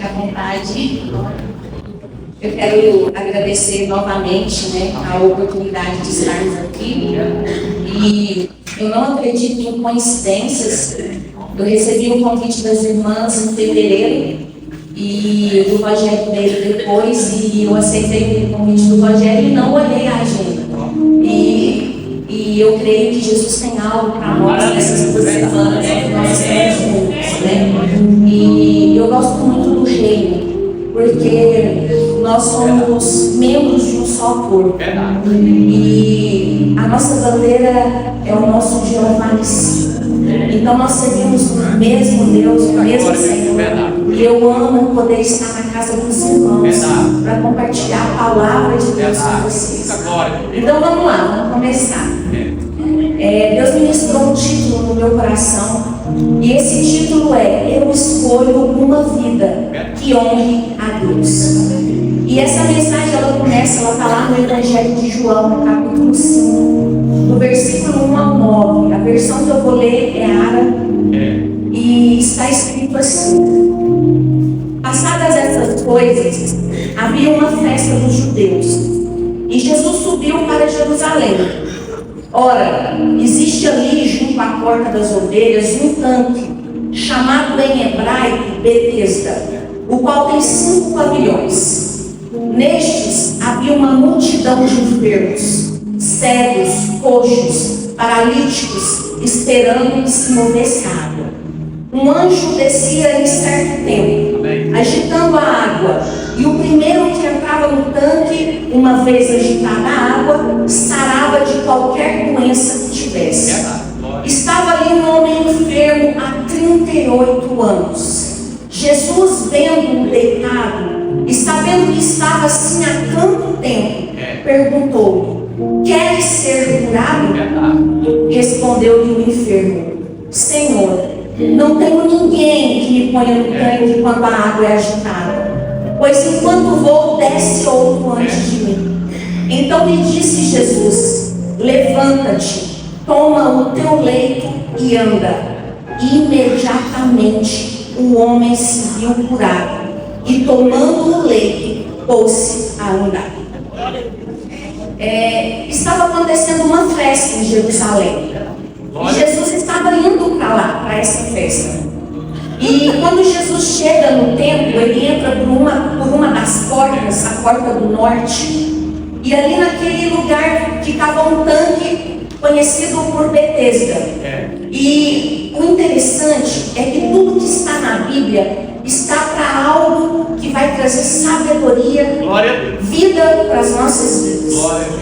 fique à vontade. Eu quero agradecer novamente, a oportunidade de estarmos aqui. E eu não acredito em coincidências. Eu recebi um convite das irmãs em fevereiro e o Rogério veio depois e eu aceitei o convite do Rogério e não olhei a agenda. E eu creio que Jesus tem algo para nós nessas 2 semanas que nós estamos juntos, E eu gosto muito do reino, porque nós somos membros de um só corpo. E a nossa bandeira é o nosso Jeová Nissi. Então nós servimos o mesmo Deus, o mesmo Senhor. E eu amo poder estar na casa dos irmãos para compartilhar a palavra de Deus com vocês. Então vamos lá, vamos começar. Deus ministrou um título no meu coração. E esse título é: Eu escolho uma vida que honre a Deus. E essa mensagem ela está lá no Evangelho de João, no capítulo 5, no versículo 1 ao 9. A versão que eu vou ler é árabe e está escrito assim: Passadas essas coisas, havia uma festa dos judeus e Jesus subiu para Jerusalém. Ora, existe ali junto à porta das ovelhas um tanque, chamado em hebraico Betesda, o qual tem 5 pavilhões. Nestes havia uma multidão de enfermos, cegos, coxos, paralíticos, esperando que se movesse a água. Um anjo descia em certo tempo, agitando a água, e o primeiro que entrava no tanque, uma vez agitada a água, sarava de qualquer doença que tivesse. Estava ali um homem enfermo há 38 anos. Jesus, vendo-o deitado, e sabendo que estava assim há tanto tempo, perguntou: Queres ser curado? Respondeu-lhe o enfermo: Senhor, não tenho ninguém que me ponha no tanque quando a água é agitada, pois enquanto vou, desce outro antes de mim. Então lhe disse Jesus: Levanta-te, toma o teu leito e anda. E imediatamente o homem se viu curado, e tomando o leito, pôs-se a andar. Estava acontecendo uma festa em Jerusalém. E Jesus estava indo para lá, para essa festa. E quando Jesus chega no templo, ele entra por uma das portas, a porta do norte. E ali naquele lugar ficava um tanque conhecido por Betesda. E o interessante é que tudo que está na Bíblia está para algo que vai trazer sabedoria, vida para as nossas vidas.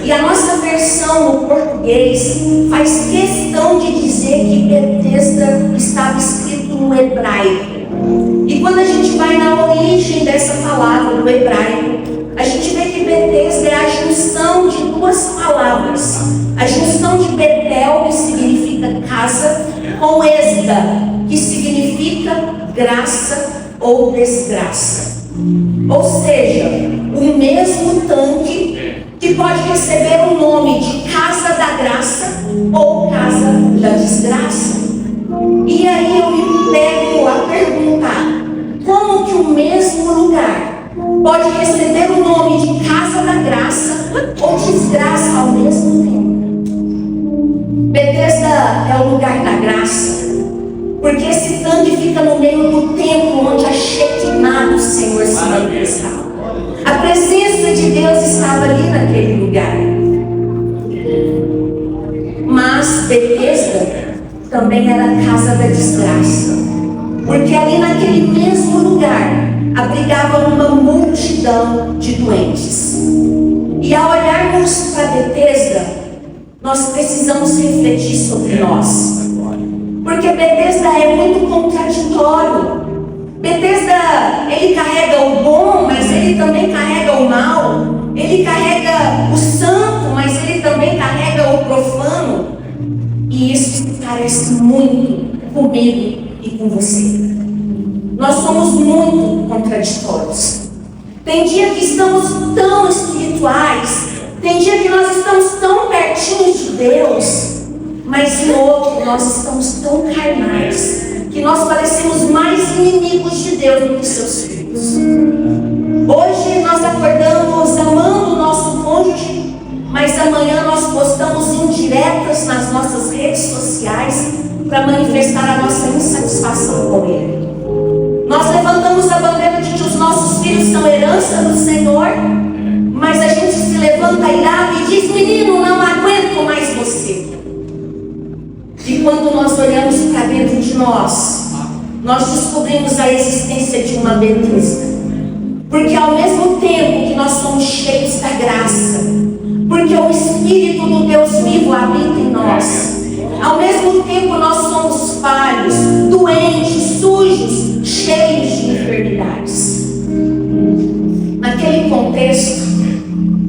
E a nossa versão no português faz questão de dizer que Betesda estava escrito no hebraico. E quando a gente vai na origem dessa palavra no hebraico, a gente vê que Betesda é a junção de 2 palavras. A junção de Betel, que significa casa, com Esda, que significa graça ou desgraça. Ou seja, o mesmo tanque que pode receber o nome de casa da graça ou casa da desgraça. E aí eu me pego a perguntar: como que o mesmo lugar pode receber o nome de casa da graça ou desgraça ao mesmo tempo? Betesda é o lugar da graça, porque esse tanque fica no meio do templo onde a Shekinah do Senhor se manifestava. A presença de Deus estava ali naquele lugar. Mas Betesda também era a casa da desgraça, porque ali naquele mesmo lugar abrigava uma multidão de doentes. E ao olharmos para Betesda, nós precisamos refletir sobre nós, porque Betesda é muito contraditório. Betesda, ele carrega o bom, mas ele também carrega o mal. Ele carrega o santo, mas ele também carrega o profano. E isso se parece muito comigo e com você. Nós somos muito contraditórios. Tem dia que estamos tão espirituais, tem dia que nós estamos tão pertinhos de Deus, mas em outro nós estamos tão carnais, que nós parecemos mais inimigos de Deus do que seus filhos. filhos. Hoje nós acordamos amando o nosso cônjuge, mas amanhã nós postamos indiretas nas nossas redes sociais para manifestar a nossa insatisfação com ele. Nós levantamos a bandeira de que os nossos filhos são herança do Senhor, mas a gente se levanta irado e diz: menino, não aguento mais você. E quando nós olhamos para dentro de nós descobrimos a existência de uma beleza. Porque ao mesmo tempo que nós somos cheios da graça, porque o Espírito do Deus vivo habita em nós, ao mesmo tempo nós somos falhos, doentes, sujos, cheios de enfermidades. Naquele contexto,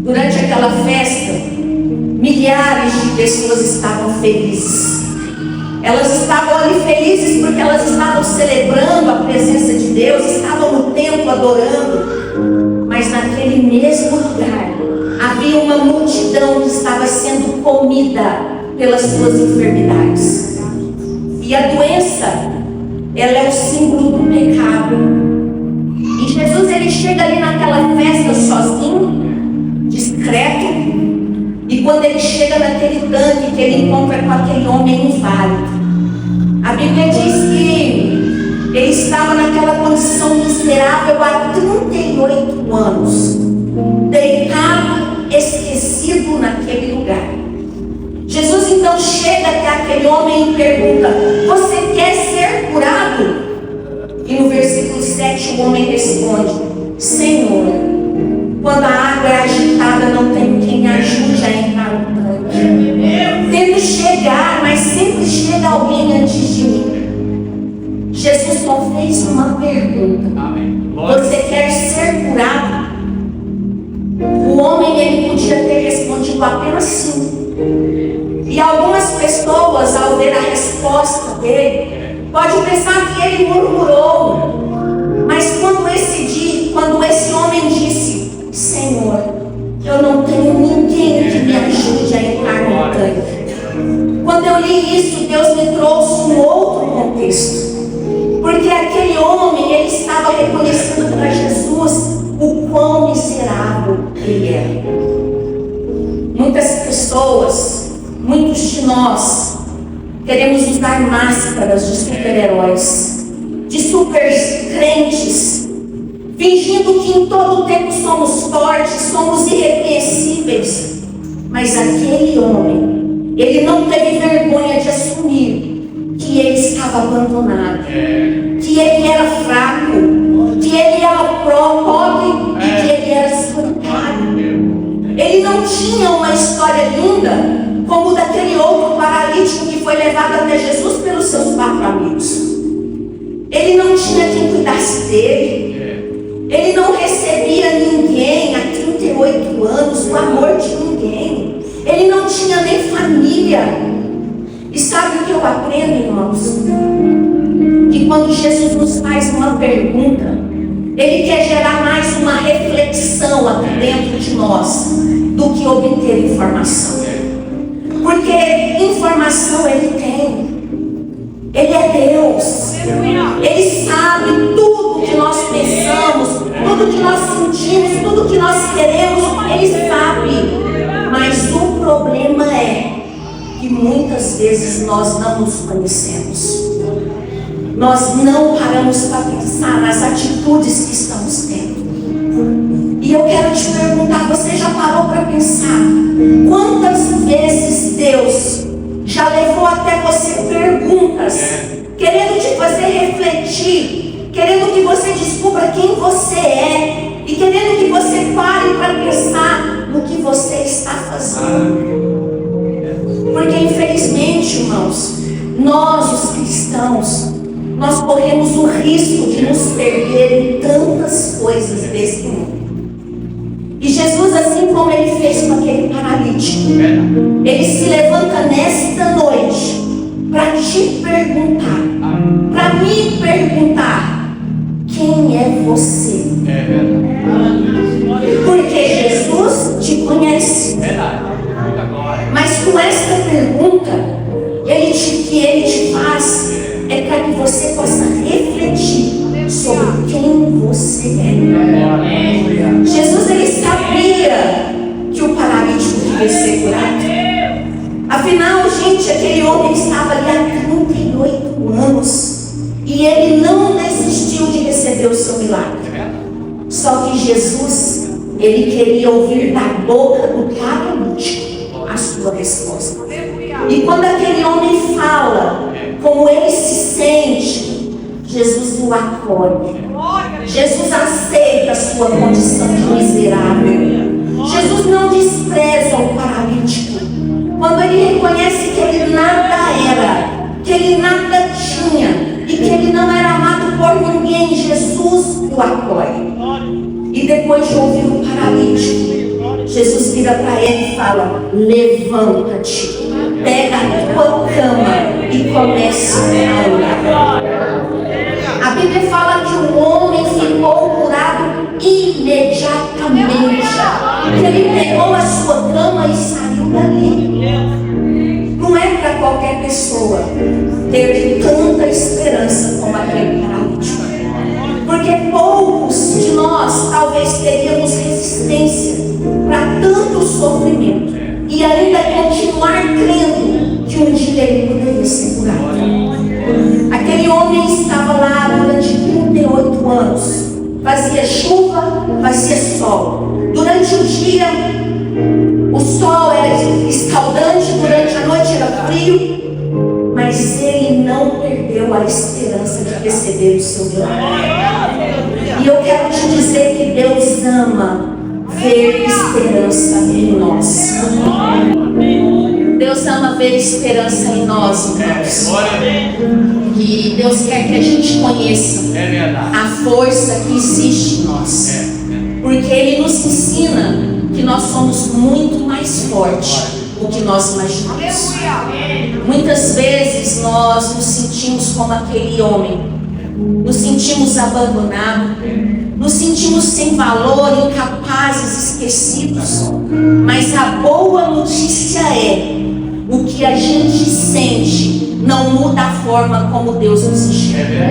durante aquela festa, milhares de pessoas estavam felizes. Elas estavam ali felizes porque elas estavam celebrando a presença de Deus, estavam no templo adorando. Mas naquele mesmo lugar havia uma multidão que estava sendo comida pelas suas enfermidades. E a doença, ela é o símbolo do pecado. E Jesus, ele chega ali naquela festa sozinho, discreto. E quando ele chega naquele tanque, que ele encontra com aquele homem inválido, a Bíblia diz que ele estava naquela condição miserável há 38 anos, deitado, esquecido naquele lugar. Jesus então chega até aquele homem e pergunta: você quer ser curado? E no versículo 7 o homem responde: Senhor, quando a água é agitada, não tem quem ajude a entrar no tanque. Tento chegar, mas sempre chega alguém antes de mim. Jesus só fez uma pergunta: você quer ser curado? O homem, ele podia ter respondido apenas sim. E algumas pessoas, ao ver a resposta dele, podem pensar que ele murmurou. Mas quando esse homem disse: Senhor, eu não tenho ninguém que me ajude a entrar no tanque. Quando eu li isso, Deus me trouxe um outro contexto. Porque aquele homem, ele estava reconhecendo para Jesus o quão miserável ele era. Muitas pessoas, muitos de nós, queremos usar máscaras de super-heróis, de super crentes, fingindo que em todo o tempo somos fortes, somos irrepreensíveis. Mas aquele homem, ele não teve vergonha de assumir que ele estava abandonado, que ele era fraco, que ele era pobre e que ele era solitário. Ele não tinha uma história linda como o daquele outro paralítico que foi levado até Jesus pelos seus 4 amigos. Ele não tinha quem cuidasse dele. Ele não recebia ninguém há 38 anos, o amor de ninguém. Ele não tinha nem família. E sabe o que eu aprendo, irmãos? Que quando Jesus nos faz uma pergunta, Ele quer gerar mais uma reflexão aqui dentro de nós do que obter informação. Porque informação Ele tem. Ele é Deus. Ele sabe tudo que nós pensamos, tudo que nós sentimos, tudo que nós queremos. Ele sabe. Mas o problema é que muitas vezes nós não nos conhecemos. Nós não paramos para pensar nas atitudes que estamos tendo. E eu quero te perguntar, você já parou para pensar quantas vezes Deus já levou até você perguntas, querendo te fazer refletir, querendo que você descubra quem você é e querendo que você pare para pensar no que você está fazendo? Porque infelizmente, irmãos, nós os cristãos, nós corremos o risco de nos perder em tantas coisas desse mundo. E Jesus, assim como Ele fez com aquele paralítico, Ele se levanta nesta noite para te perguntar, para me perguntar: quem é você? Porque Jesus te conhece. Mas com esta pergunta que Ele te faz, é para que você possa refletir sobre quem você você é. Jesus, ele sabia que o paralítico devia ser curado. Afinal, gente, aquele homem estava ali há 38 anos e ele não desistiu de receber o seu milagre. Só que Jesus, ele queria ouvir da boca do paralítico a sua resposta. E quando aquele homem fala como ele se sente, Jesus o acolhe. Jesus aceita a sua condição de miserável. Jesus não despreza o paralítico. Quando ele reconhece que ele nada era, que ele nada tinha e que ele não era amado por ninguém, Jesus o acolhe. E depois de ouvir o paralítico, Jesus vira para ele e fala: levanta-te, pega a tua cama e comece a orar. A Bíblia fala que o homem ficou curado imediatamente. Ele pegou a sua cama e saiu dali. Não é para qualquer pessoa ter tanta esperança como aquele paralítico. Porque poucos de nós talvez teríamos resistência para tanto sofrimento e ainda continuar crendo que um dia ele poderia ser curado. Aquele homem estava lá durante 38 anos. Fazia chuva, fazia sol. Durante o dia, o sol era escaldante, durante a noite era frio. Mas ele não perdeu a esperança de receber o seu milagre. E eu quero te dizer que Deus ama ver esperança em nós. Deus ama ver esperança em nós, irmãos. E Deus quer que a gente conheça a força que existe em nós. Porque Ele nos ensina que nós somos muito mais fortes do que nós imaginamos. Muitas vezes nós nos sentimos como aquele homem. Nos sentimos abandonados. Nos sentimos sem valor, incapazes, esquecidos. Mas a boa notícia é: o que a gente sente não muda a forma como Deus nos enxerga.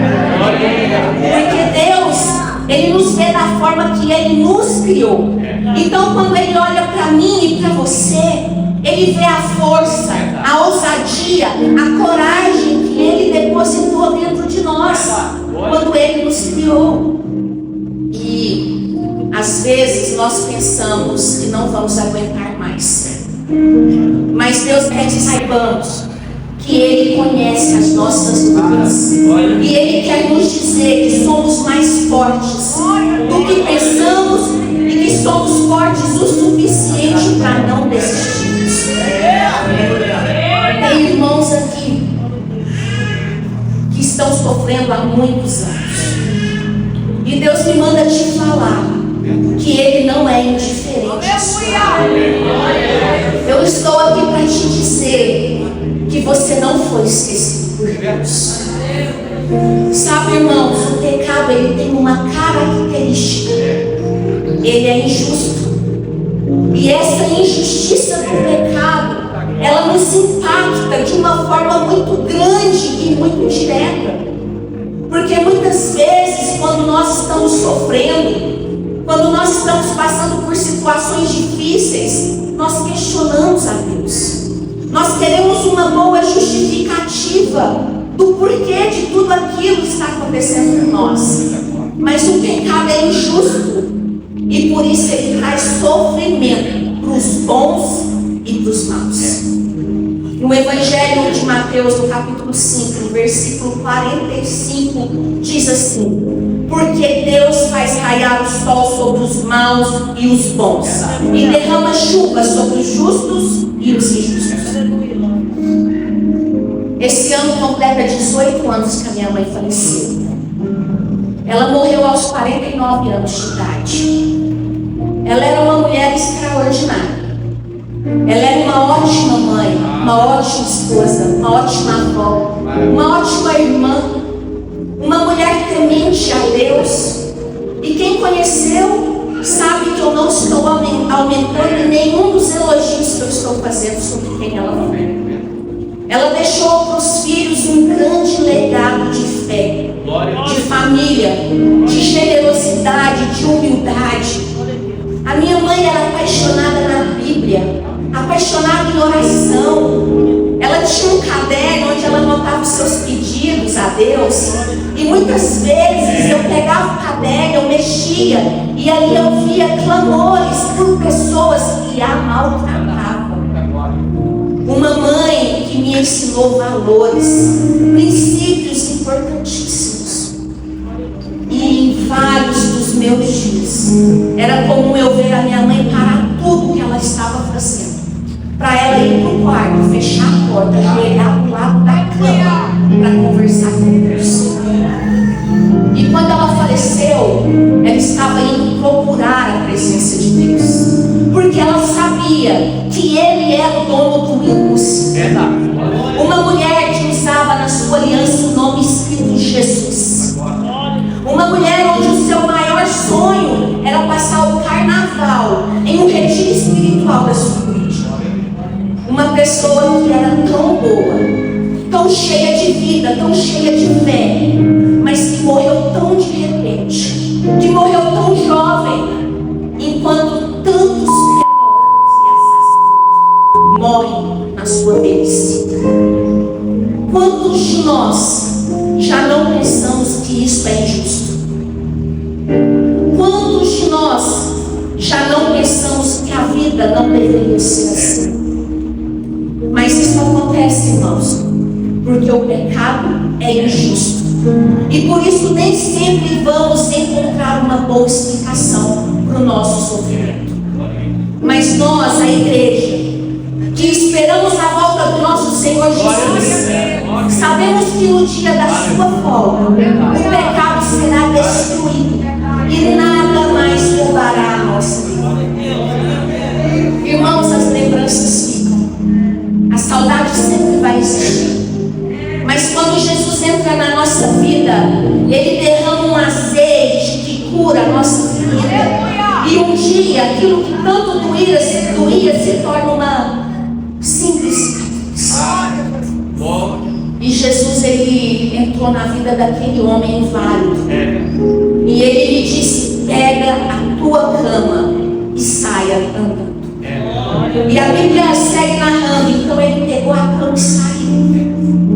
Porque Deus, Ele nos vê da forma que Ele nos criou. Então, quando Ele olha para mim e para você, Ele vê a força, a ousadia, a coragem que Ele depositou dentro de nós quando Ele nos criou. E às vezes nós pensamos que não vamos aguentar mais. Mas Deus quer que saibamos que Ele conhece as nossas dores. E Ele quer nos dizer que somos mais fortes do que pensamos e que somos fortes o suficiente para não desistirmos. Tem irmãos aqui que estão sofrendo há muitos anos. E Deus me manda te falar que Ele não é indiferente à sua vida. Eu estou aqui para te dizer que você não foi esquecido por Deus. Sabe, irmãos, o pecado ele tem uma característica. Ele é injusto. E essa injustiça do pecado, ela nos impacta de uma forma muito grande e muito direta. Porque muitas vezes, quando nós estamos sofrendo, quando nós estamos passando por situações difíceis, nós questionamos a Deus. Nós queremos uma boa justificativa do porquê de tudo aquilo que está acontecendo com nós. Mas o pecado é injusto e por isso ele traz sofrimento para os bons e para os maus. No Evangelho de Mateus, no capítulo 5, no versículo 45, diz assim: porque Deus faz raiar o sol sobre os maus e os bons, e derrama chuva sobre os justos e os injustos. Esse ano completa 18 anos que a minha mãe faleceu. Ela morreu aos 49 anos de idade. Ela era uma mulher extraordinária. Ela era uma ótima mãe, uma ótima esposa, uma ótima avó, uma ótima irmã, uma mulher temente a Deus. E quem conheceu sabe que eu não estou aumentando nenhum dos elogios que eu estou fazendo sobre quem ela foi. Ela deixou para os filhos um grande legado de fé, de família. família de generosidade, de humildade. A minha mãe era apaixonada na Bíblia, apaixonada em oração. Ela tinha um caderno onde ela anotava os seus pedidos a Deus. E muitas vezes eu pegava o caderno, eu mexia, e ali eu via clamores por pessoas que a maltratavam. Uma mãe que me ensinou valores, princípios importantíssimos. E em vários dos meus dias, era comum eu ver a minha mãe parar tudo que ela estava fazendo, para ela ir para o quarto, fechar a porta, ajoelhar do lado da cama, para conversar com Deus. E quando ela faleceu, ela estava indo procurar a presença de Deus, porque ela sabia que Ele era o dono do impossível. Uma mulher que usava na sua aliança o nome escrito Jesus. Uma mulher onde o seu maior sonho era passar o carnaval em um retiro espiritual da sua igreja. Uma pessoa que era tão boa, tão cheia de vida, tão cheia de fé, mas que morreu tão de repente, que morreu tão jovem, enquanto tantos pedófilos e assassinos morrem na sua velhice. Quantos de nós já não pensamos que isso é injusto? Quantos de nós já não pensamos que a vida não deveria ser assim? Mas isso acontece, irmãos, porque o pecado é injusto. E por isso nem sempre vamos encontrar uma boa explicação para o nosso sofrimento. Mas nós, a igreja, que esperamos a volta do nosso Senhor Jesus, sabemos que no dia da sua volta, o pecado será destruído e nada mais roubará a nossa vida. Irmãos, as lembranças ficam, a saudade sempre vai existir. Mas quando Jesus entra na nossa vida, Ele derrama um azeite que cura a nossa ferida. E um dia, aquilo que tanto doía se torna uma simples cicatriz. E Jesus, Ele entrou na vida daquele homem inválido. E Ele lhe disse: pega a tua cama e saia andando. E a Bíblia segue narrando. Então ele pegou a cama e saiu.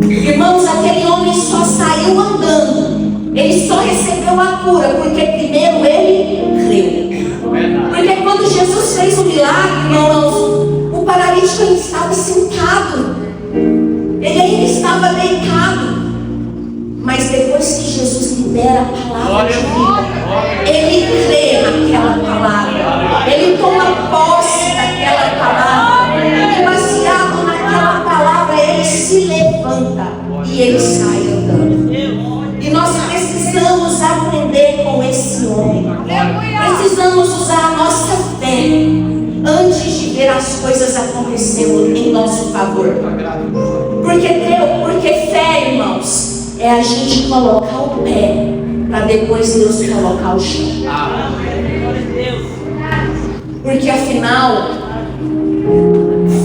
Irmãos, aquele homem só saiu andando. Ele só recebeu a cura porque primeiro ele creu. Porque quando Jesus fez o milagre, irmãos, o paralítico ainda estava sentado. Ele ainda estava deitado. Mas depois que Jesus libera a palavra de vida, ele crê naquela palavra. Ele toma posse daquela palavra. E baseado naquela palavra, ele se levanta e ele sai andando. E nós precisamos aprender com esse homem. Precisamos usar a nossa fé antes de ver as coisas acontecendo em nosso favor. Porque fé, irmãos, é a gente colocar o pé para depois Deus colocar o chão. Porque afinal,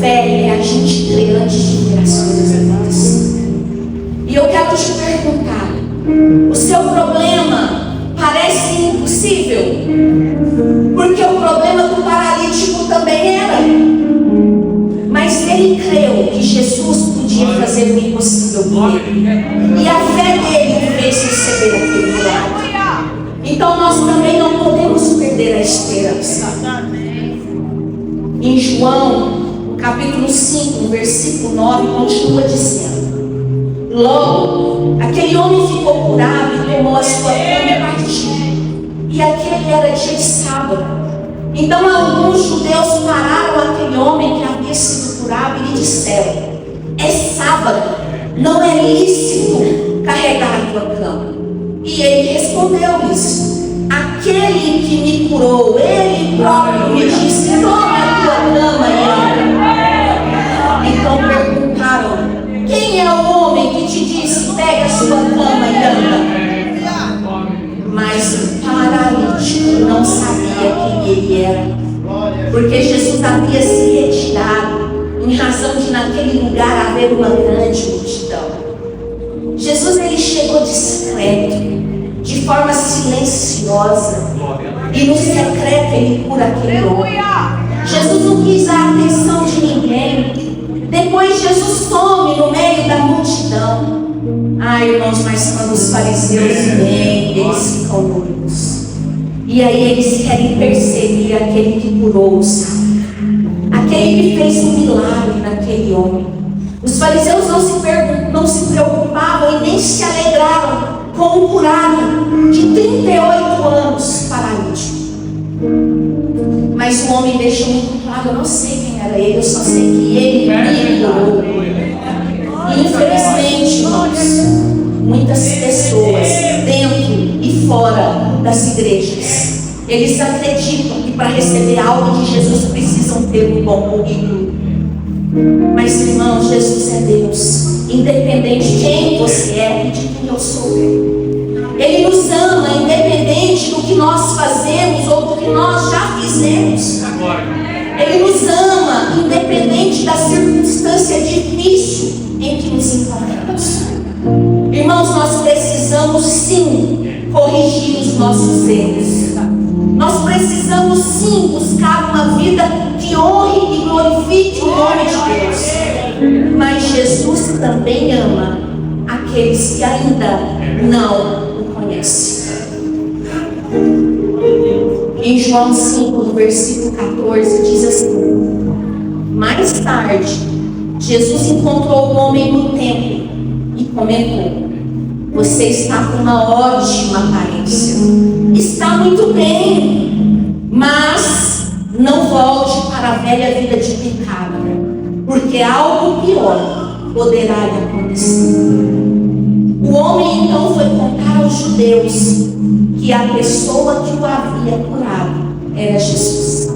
fé é a gente crer antes de ver as coisas acontecer. E eu quero te perguntar: o seu problema parece impossível? Porque o problema do paralítico também era. Mas ele creu que Jesus podia fazer o impossível por ele. E a fé dele fez receber aquele milagre. Então nós também não podemos perder a esperança. Em João, capítulo 5, versículo 9, continua dizendo: logo, aquele homem ficou curado e tomou a sua cama e partiu. E aquele era dia de sábado. Então alguns judeus pararam aquele homem que havia sido curado e lhe disseram: é sábado, não é lícito carregar a tua cama. E ele respondeu-lhes: aquele que me curou, ele próprio me disse: toma a tua cama e anda. Então perguntaram: quem é o homem que te disse: pega a sua cama e anda? Mas o paralítico não sabia quem ele era, porque Jesus havia se retirado em razão de naquele lugar haver uma grande multidão. Jesus, ele chegou discreto, de de forma silenciosa. E no secreto Ele cura aquele homem. Jesus não quis a atenção de ninguém. Depois Jesus some no meio da multidão. Irmãos, mas quando os fariseus vêm, eles ficam loucos. E aí eles querem perseguir aquele que curou o sábio, aquele que fez um milagre naquele homem. Os fariseus não se preocupavam e nem se alegraram com o curado de 38 anos paralítico. Mas o homem deixou muito claro: eu não sei quem era ele, eu só sei que ele me curou. E infelizmente, irmãos, muitas pessoas dentro e fora das igrejas, eles acreditam que para receber algo de Jesus precisam ter um bom currículo. Mas, irmãos, Jesus é Deus, independente de quem você é e de quem eu sou. Ele nos ama independente do que nós fazemos ou do que nós já fizemos. Ele nos ama independente da circunstância difícil em que nos encontramos. Irmãos, nós precisamos sim corrigir os nossos erros. Nós precisamos sim buscar uma vida que honre e glorifique o nome de Deus. Mas Jesus também ama aqueles que ainda não o conhecem. Em João 5, no versículo 14, diz assim: mais tarde, Jesus encontrou o homem no templo e comentou: você está com uma ótima aparência, está muito bem, mas não volte para a velha vida de pecado, porque algo pior poderá lhe acontecer. O homem então foi contar aos judeus que a pessoa que o havia curado era Jesus.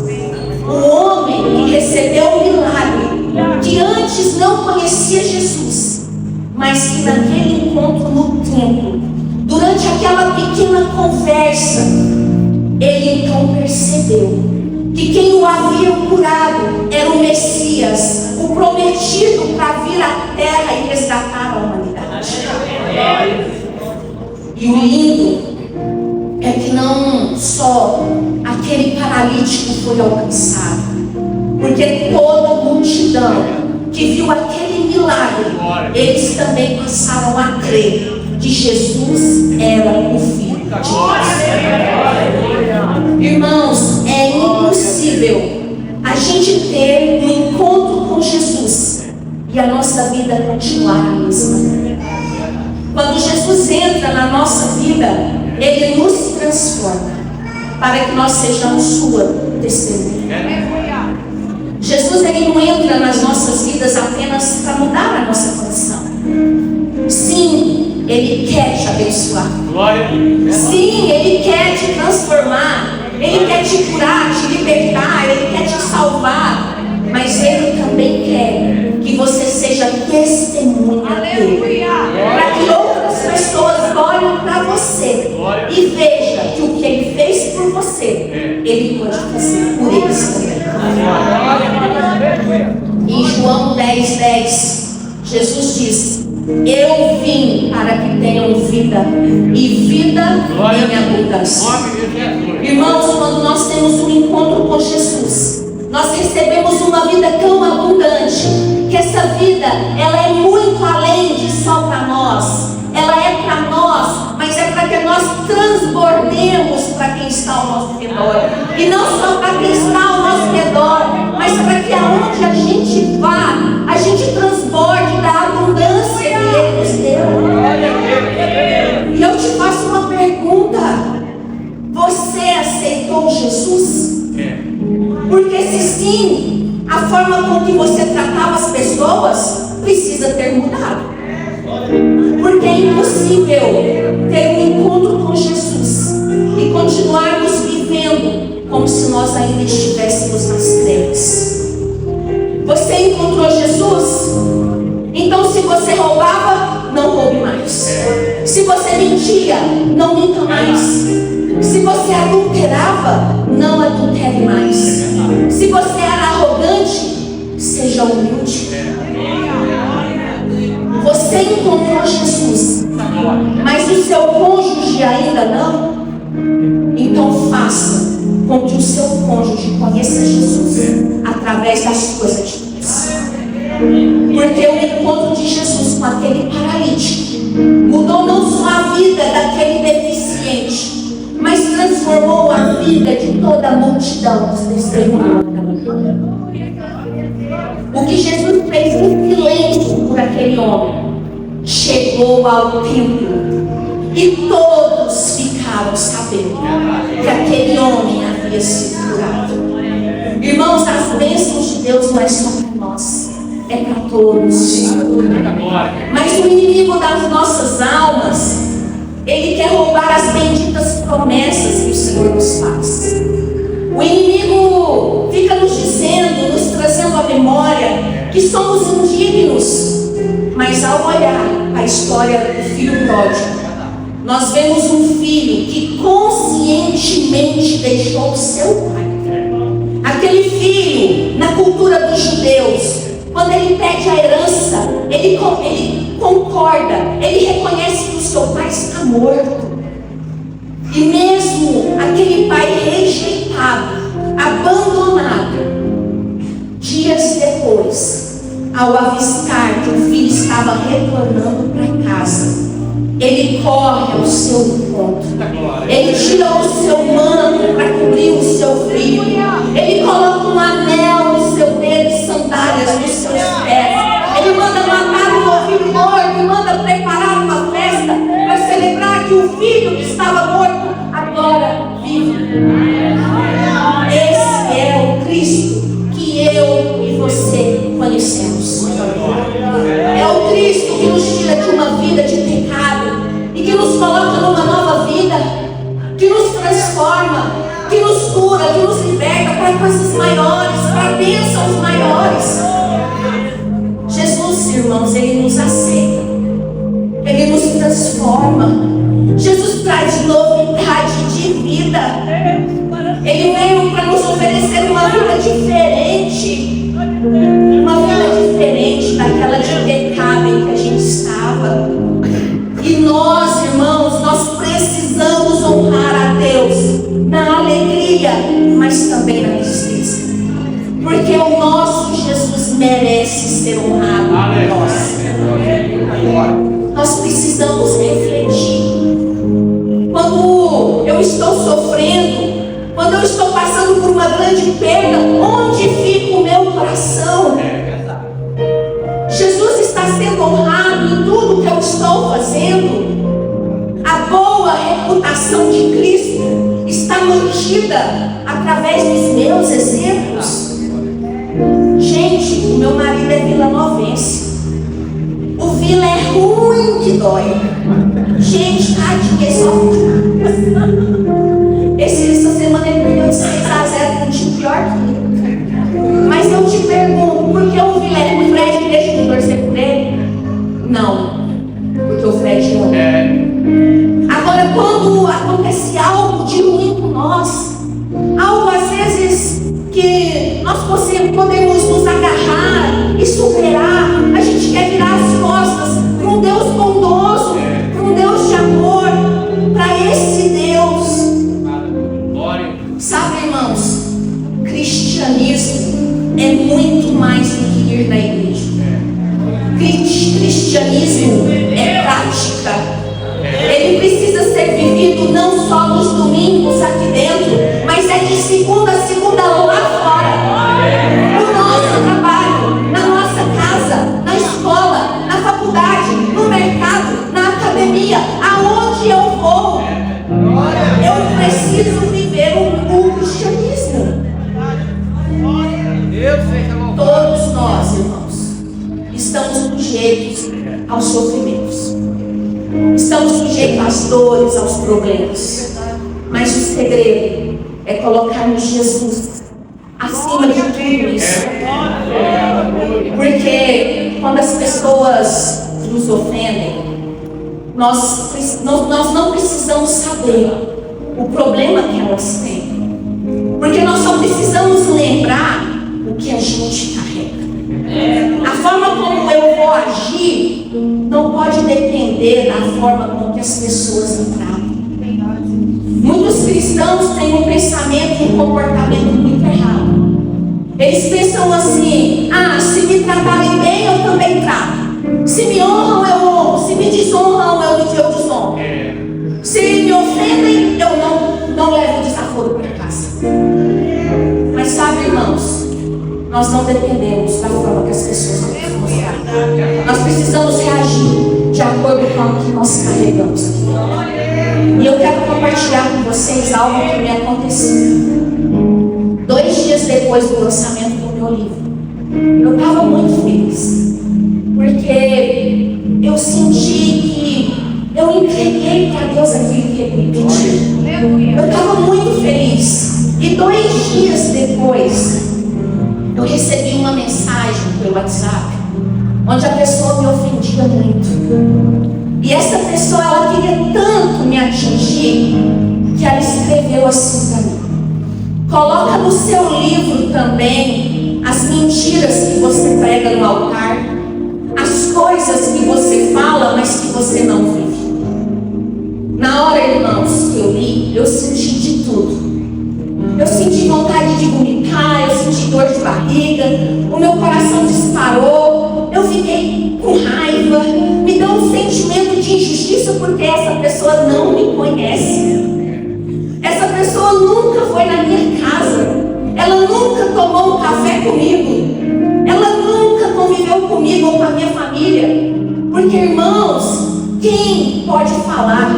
O homem que recebeu o milagre, que antes não conhecia Jesus, mas que naquele encontro no templo, durante aquela pequena conversa, ele então percebeu que quem o havia curado era o Messias, o prometido para vir à terra e resgatar a humanidade. E o lindo é que não só aquele paralítico foi alcançado, porque toda a multidão que viu aquele milagre, eles também passaram a crer que Jesus era o Filho de Deus. Irmãos, é impossível a gente ter um encontro com Jesus e a nossa vida continuar a mesma. Quando Jesus entra na nossa vida, Ele nos transforma para que nós sejamos sua testemunha. Jesus, Ele não entra nas nossas vidas apenas para mudar a nossa condição. Sim, Ele quer te abençoar. Sim, Ele quer te transformar. Ele quer te curar, te libertar. Ele quer te salvar. Mas Ele também quer que você seja testemunha dele, para que outras pessoas olhem para você e vejam que o que Ele fez por você, Ele pode fazer por eles também. Em João 10:10, Jesus diz: eu vim para que tenham vida e vida em abundância. Irmãos, quando nós temos um encontro com Jesus, nós recebemos uma vida tão abundante, que essa vida, ela é muito além de só para nós. Ela é para nós, mas é para que nós transbordemos para quem está ao nosso redor. E não só para quem está ao nosso redor, mas para que aonde a gente vá, a gente transborde da abundância que Ele nos deu. E eu te faço uma pergunta: você aceitou Jesus? Porque se sim, a forma com que você tratava as pessoas precisa ter mudado. Porque é impossível ter um encontro com Jesus e continuarmos vivendo como se nós ainda estivéssemos nas trevas. Você encontrou Jesus? Então, se você roubava, não roube mais. Se você mentia, não minta mais. Se você adulterava, não adultere mais. Se você era arrogante, seja humilde. Você encontrou Jesus, mas o seu cônjuge cônjuge ainda não? Então faça com que o seu cônjuge conheça Jesus através das suas atitudes. Porque o encontro de Jesus com aquele paralítico mudou não só a vida daquele deficiente, mas transformou a vida de toda a multidão dos testemunhos. O que Jesus fez em silêncio por aquele homem chegou ao templo e todos ficaram sabendo que aquele homem havia sido curado. Irmãos, as bênçãos de Deus não é só para nós, é para todos. Mas o inimigo das nossas almas, ele quer roubar as benditas promessas que o Senhor nos faz. O inimigo fica nos dizendo, nos trazendo à memória que somos indignos. Mas ao olhar para a história do filho pródigo, nós vemos um filho que conscientemente deixou o seu pai. Aquele filho, na cultura dos judeus, quando ele pede a herança, ele concorda, ele reconhece que o seu pai está morto. E mesmo aquele pai rejeitado, abandonado, dias depois, ao avistar que o filho estava retornando para casa, ele corre ao seu encontro. Ele tira o seu manto para cobrir o seu filho. Ele coloca um anel no seu dedo e sandálias nos seus pés. Ele manda matar um novilho morto e manda preparar uma festa para celebrar que o filho que estava morto agora vive. Esse é o Cristo que eu e você conhecemos. É o Cristo que nos tira de uma vida de pecado e que nos coloca numa nova vida, que nos transforma, que nos cura, que nos liberta para coisas maiores, para bênçãos maiores. Jesus, irmãos, ele nos aceita, ele nos transforma. Jesus traz novidade de vida. Ele veio para nos oferecer uma vida diferente, daquela de pecado em que a gente estava. E nós, irmãos, nós precisamos honrar a Deus na alegria, mas também na tristeza, porque o nosso Jesus merece ser honrado por nós. Nós precisamos refletir. Quando eu estou sofrendo, quando eu estou passando por uma grande perda, onde fica o meu coração? Jesus está sendo honrado em tudo que eu estou fazendo? A boa reputação de Cristo está mantida através dos meus exemplos? Gente, o meu marido é vilanovense. O Vila é ruim que dói. Gente, tadinha, essa semana ele perdeu de 6-0 com um time pior que ele. Mas eu te pergunto, por que o Vila é ruim? O Fred deixa de torcer por ele? Não, porque o Fred ama. Agora, quando acontece algo de ruim com nós, algo às vezes que nós podemos nos agarrar e superar, a gente quer virar as costas para um Deus bondoso, para um Deus de amor, para esse Deus. Sabe, irmãos, cristianismo é muito mais do que ir na igreja. Cristianismo é prática. Ele precisa ser vivido não só nos domingos aqui dentro, mas é de segunda a segunda lá fora. No nosso trabalho, na nossa casa, na escola, na faculdade, no mercado, na academia, aonde eu vou, eu preciso viver o cristianismo. Todos nós, irmãos, estamos sujeitos aos sofrimentos. Estamos sujeitos às dores, aos problemas. Mas o segredo é colocarmos Jesus acima de tudo isso. Porque quando as pessoas nos ofendem, nós não precisamos saber o problema que elas têm. Porque nós só precisamos lembrar o que a gente carrega. A forma como eu vou agir não pode depender da forma como que as pessoas me tratam. Muitos cristãos têm um pensamento e um comportamento muito errado. Eles pensam assim: ah, se me tratarem bem, eu também trato. Se me honram, eu honro. Se me desonram, eu desonro. Se me ofendem, eu não levo desaforo para casa. Mas sabe, irmãos, nós não dependemos da forma que as pessoas nos mostrar. Nós precisamos reagir de acordo com o que nós carregamos aqui. E eu quero compartilhar com vocês algo que me aconteceu 2 dias depois do lançamento do meu livro. Eu estava muito feliz, porque eu senti que eu entreguei para Deus aquilo que Ele me pediu. Eu estava muito feliz. E 2 dias depois, eu recebi uma mensagem pelo WhatsApp, onde a pessoa me ofendia muito. E essa pessoa, ela queria tanto me atingir, que ela escreveu assim para mim: coloca no seu livro também as mentiras que você prega no altar, as coisas que você fala, mas que você não vive. Na hora, irmãos, que eu li, eu senti de tudo. Eu senti vontade de vomitar, eu senti dor de barriga, o meu coração disparou, eu fiquei com raiva, me deu um sentimento de injustiça, porque essa pessoa não me conhece. Essa pessoa nunca foi na minha casa, ela nunca tomou um café comigo, ela nunca conviveu comigo ou com a minha família. Porque, irmãos, quem pode falar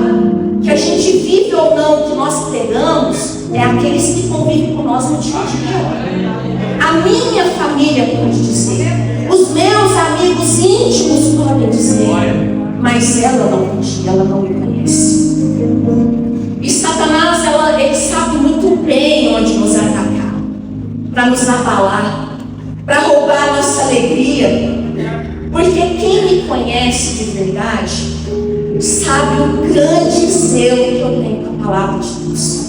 que a gente vive ou não o que nós pregamos é aqueles que convivem com nós no dia a dia. A minha família pode dizer, os meus amigos íntimos podem dizer, mas ela não pode, ela não me conhece. E Satanás, ele sabe muito bem onde nos atacar, para nos abalar, para roubar a nossa alegria. Porque quem me conhece de verdade sabe o grande zelo que eu tenho com a palavra de Deus.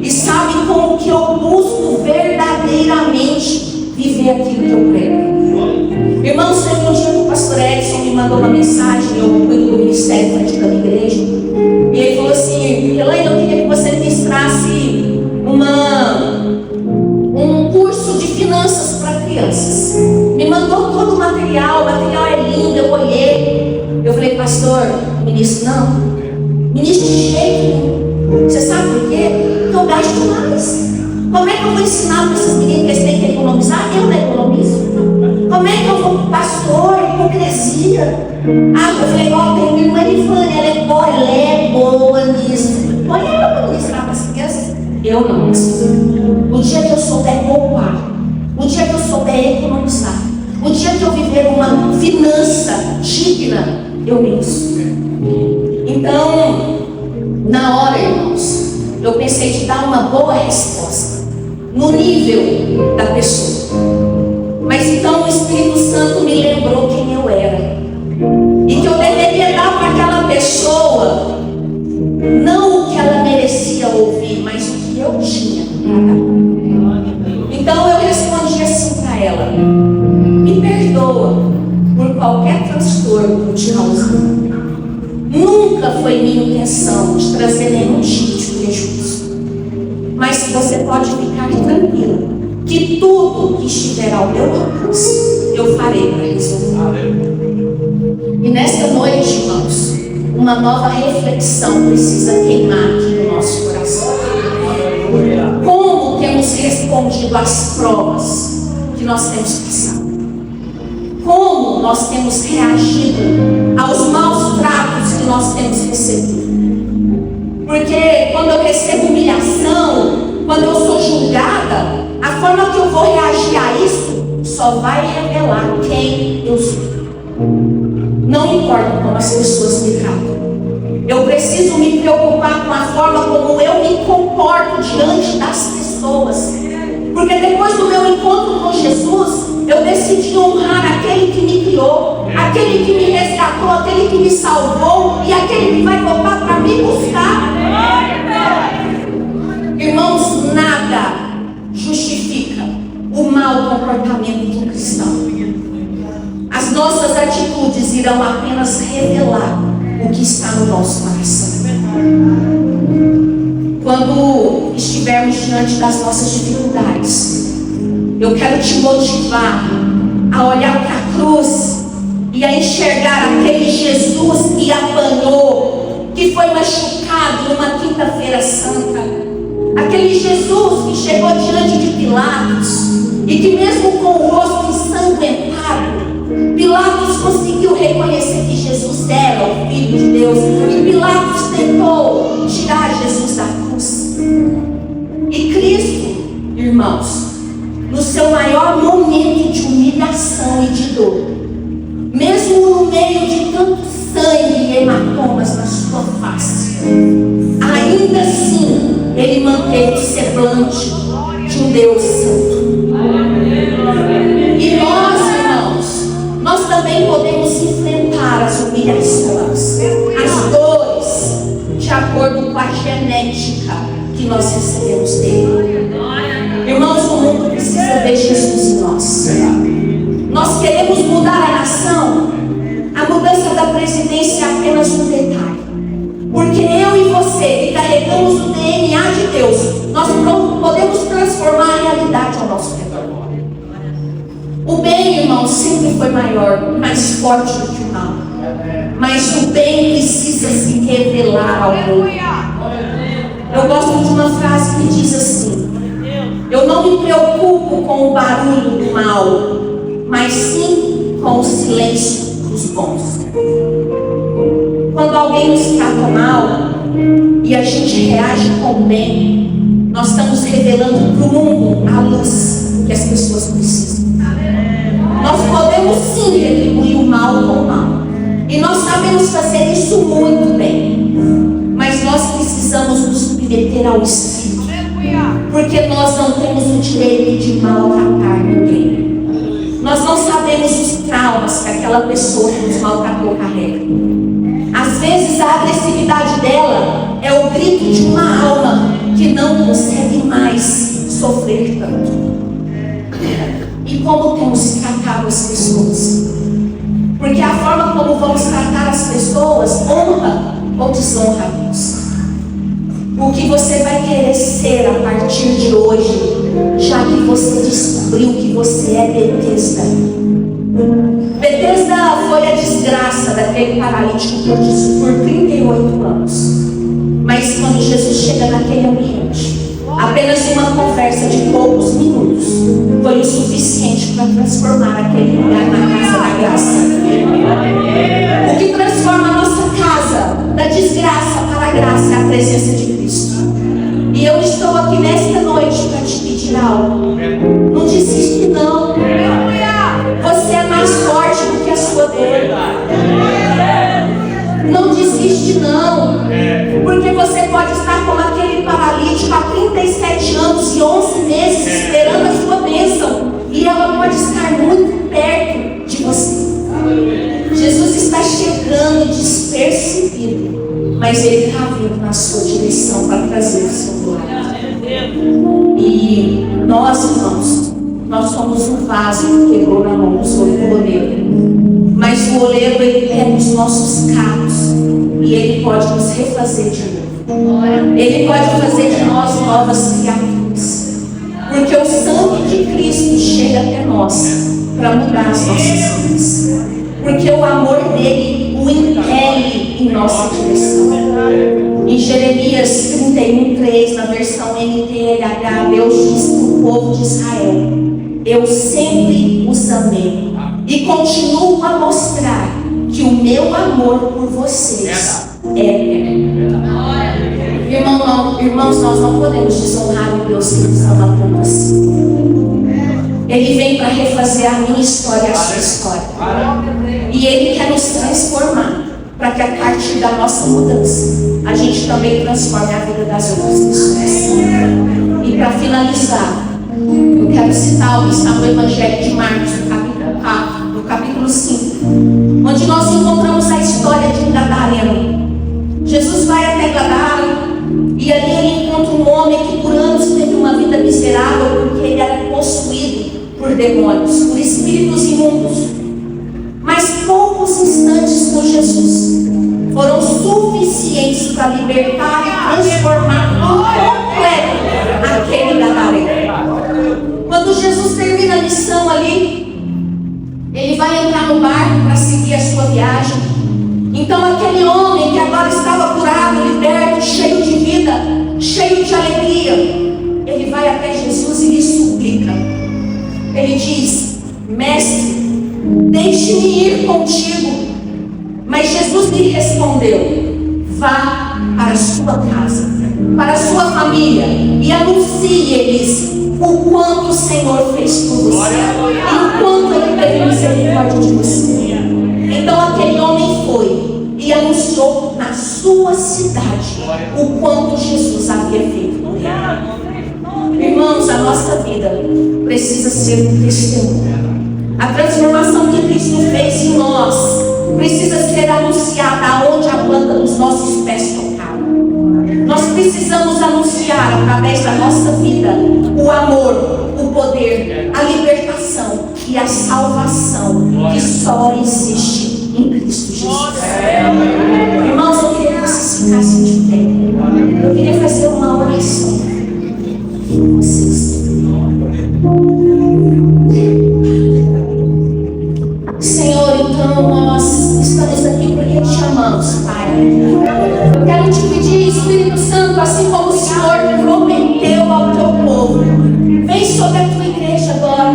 E sabe como que eu busco verdadeiramente viver aquilo que eu prego. Irmãos, teve um dia que o pastor Edson me mandou uma mensagem, eu cuido do ministério infantil da minha igreja, e ele falou assim: Elaine, eu queria que você ministrasse um curso de finanças para crianças. Me mandou todo o material é lindo, eu olhei. Eu falei: pastor, ministro não? Ministro de jeito nenhum. Você sabe por quê? Porque eu gasto mais. Como é que eu vou ensinar para esses meninos que eles têm que economizar? Eu não economizo. Como é que eu vou, pastor, hipocrisia? Eu falei: tem minha irmã Ivânia, ela é boa nisso. Põe ela para ministrar para as crianças. Eu não preciso. O dia que eu souber poupar, o dia que eu souber economizar, o dia que eu viver uma finança digna, eu ministro. Então, na hora, irmãos, eu pensei de dar uma boa resposta no nível da pessoa. Mas então o Espírito Santo me lembrou quem eu era e que eu deveria dar para aquela pessoa não o que ela merecia ouvir, mas o que eu tinha para dar. Então eu respondi assim para ela: me perdoa por qualquer transtorno que eu te causei. Nunca foi minha intenção de trazer nenhum tipo de prejuízo. Mas você pode ficar tranquilo que tudo que estiver ao meu alcance, eu farei para resolver. E nesta noite, irmãos, uma nova reflexão precisa queimar aqui no nosso coração. Como temos respondido às provas que nós temos passado? Como nós temos reagido aos maus tratos que nós temos recebido? Porque quando eu recebo humilhação, quando eu sou julgada, a forma que eu vou reagir a isso só vai revelar quem eu sou. Não importa como as pessoas me tratam. Eu preciso me preocupar com a forma como eu me comporto diante das pessoas. Porque depois do meu encontro com Jesus, eu decidi honrar aquele que me criou, aquele que me resgatou, aquele que me salvou e aquele que vai voltar para me buscar. Irmãos, nada justifica o mau comportamento do cristão. As nossas atitudes irão apenas revelar o que está no nosso coração. quando estivermos diante das nossas dificuldades, eu quero te motivar a olhar para a cruz e a enxergar aquele Jesus que apanhou, que foi machucado numa quinta-feira santa, aquele Jesus que chegou diante de Pilatos e que mesmo com o rosto ensanguentado, Pilatos conseguiu reconhecer que Jesus era o Filho de Deus, e Pilatos tentou tirar Jesus da cruz. E Cristo, irmãos, no seu maior momento de humilhação e de dor, mesmo no meio de tanto sangue e hematomas na sua face, ainda assim ele manteve o semblante de um Deus santo. E nós, irmãos, nós também podemos enfrentar as humilhações, as dores, de acordo com a genética que nós recebemos dele. Irmãos, o mundo precisa ver Jesus em nós. Nós queremos mudar a nação. A mudança da presidência é apenas um detalhe, porque eu e você, que carregamos o DNA de Deus, nós podemos transformar a realidade ao nosso redor. O bem, irmão, sempre foi maior, mais forte do que o mal. Mas o bem precisa se revelar ao mundo. Eu gosto de uma frase que diz assim: eu não me preocupo com o barulho do mal, mas sim com o silêncio dos bons. Quando alguém nos trata mal e a gente reage com o bem, nós estamos revelando para o mundo a luz que as pessoas precisam. Nós podemos sim retribuir o mal com o mal, e nós sabemos fazer isso muito bem, mas nós precisamos nos submeter ao Espírito, porque nós não temos o direito de maltratar ninguém. Nós não sabemos os traumas que aquela pessoa que nos maltratou carrega. Às vezes a agressividade dela é o grito de uma alma que não consegue mais sofrer tanto. E como temos tratado as pessoas? Porque a forma como vamos tratar as pessoas honra ou desonra a Deus. O que você vai querer ser a partir de hoje, já que você descobriu que você é Betesda? Betesda foi a desgraça daquele paralítico que eu disse por 38 anos. Mas quando Jesus chega naquele ambiente, apenas uma conversa de poucos minutos foi o suficiente para transformar aquele lugar na casa da graça. O que transforma a nossa casa da desgraça para a graça é a presença de Cristo. E eu estou aqui nesta noite para te pedir algo. Não desiste não. Você é mais forte do que a sua dor. Não desiste não. Porque você pode estar como aquele paralítico há 37 anos e 11 meses esperando a sua bênção, e ela pode estar muito perto de você. Jesus está chegando despercebido, mas Ele está vindo na sua direção para trazer o seu glória. E nós, irmãos, nós somos um vaso que quebrou na mão do oleiro. Mas o oleiro, ele pega os nossos cacos e ele pode nos refazer de novo. Ele pode fazer de nós novas criaturas. Porque o sangue de Cristo chega até nós para mudar as nossas vidas. Porque o amor dele o impele em nossa direção. Em Jeremias 31:3, na versão NTLH, Deus diz para o povo de Israel: eu sempre os amei e continuo a mostrar que o meu amor por vocês é eterno. Irmãos, nós não podemos desonrar o Deus que nos ama tanto assim. Ele vem para refazer a minha história e a sua história. E Ele quer nos transformar, para que a partir da nossa mudança, a gente também transforme a vida das outras pessoas. E para finalizar, eu quero citar o que está no Evangelho de Marcos, no capítulo 5, onde nós encontramos a história de um gadareno. Jesus vai até Gadara e ali ele encontra um homem que por anos teve uma vida miserável, porque ele era possuído por demônios, por espíritos imundos. Mas poucos instantes com Jesus foram suficientes para libertar e transformar seguir a sua viagem. Então aquele homem que agora estava curado, liberto, cheio de vida, cheio de alegria, ele vai até Jesus e lhe suplica. Ele diz: mestre, deixe-me ir contigo. Mas Jesus lhe respondeu: vá para a sua casa, para a sua família, e anuncie-lhes o quanto o Senhor fez por você e o quanto Ele teve misericórdia de você. Então aquele homem foi e anunciou na sua cidade o quanto Jesus havia feito por ele. Irmãos, a nossa vida precisa ser um testemunho. A transformação que Cristo fez em nós precisa ser anunciada aonde a planta dos nossos pés tocar. Nós precisamos anunciar através da nossa vida o amor, o poder, a libertação e a salvação que só existe em Cristo Jesus. Irmãos, eu queria que vocês ficassem de pé. Eu queria fazer uma oração com vocês. Senhor, então nós estamos aqui porque te amamos, Pai. Eu quero te pedir, Espírito Santo, assim como o Senhor prometeu ao teu povo, vem sobre a tua igreja agora.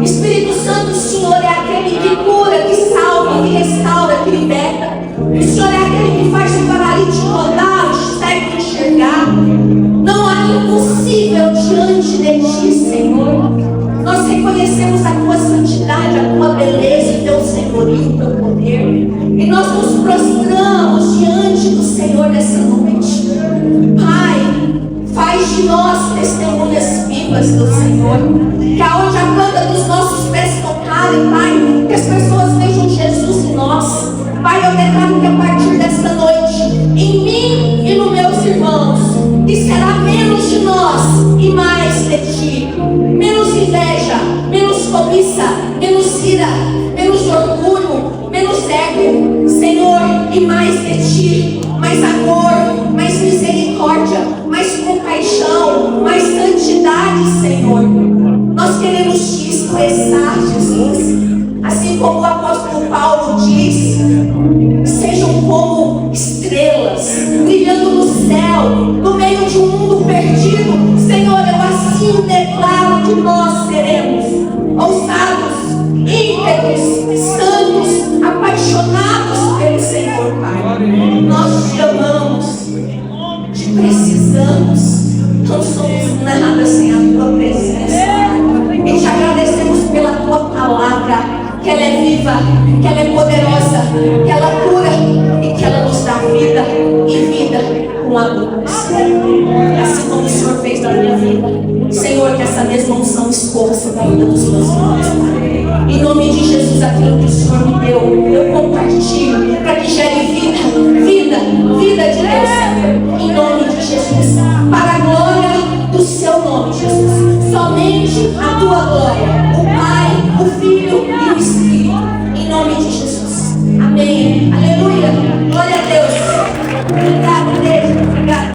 Espírito Santo, o Senhor é aquele que cura, que salva, que restaura, que liberta. O Senhor é aquele que faz o paralítico rodar, o cego enxergar. Não há impossível diante de ti, Senhor. Nós reconhecemos a tua santidade, a tua beleza, o teu senhorio, o teu poder. E nós nos prostramos diante do Senhor nessa noite. Pai, faz de nós testemunhas vivas do Senhor. Que aonde a planta dos nossos pés tocarem, Pai, que as pessoas vejam Jesus em nós. Pai, eu declaro que a partir desta noite, em mim e nos meus irmãos, que será menos de nós e mais de ti. Menos inveja, menos cobiça, menos ira, menos orgulho, menos ego, Senhor, e mais de ti, mais amor, mais misericórdia, mais compaixão, mais santidade, Senhor. Nós queremos te expressar, Jesus, assim como o apóstolo Paulo diz: sejam como estrelas brilhando no céu, no meio de um mundo perdido. Senhor, eu assim declaro que nós seremos ousados, íntegros, santos, apaixonados pelo Senhor, Pai. Nós te amamos, te precisamos, não somos nada sem a tua presença. E te agradecemos pela tua palavra, que ela é viva, que ela é poderosa, que ela cura e que ela nos dá vida e vida com abundância. Assim como o Senhor fez na minha vida, Senhor, que essa mesma unção escorra sobre a vida dos meus irmãos. Em nome de Jesus, aquilo que o Senhor me deu, eu compartilho para que gere vida de Deus, Senhor. Em nome de Jesus, para a glória do seu nome, Jesus. Somente a tua glória.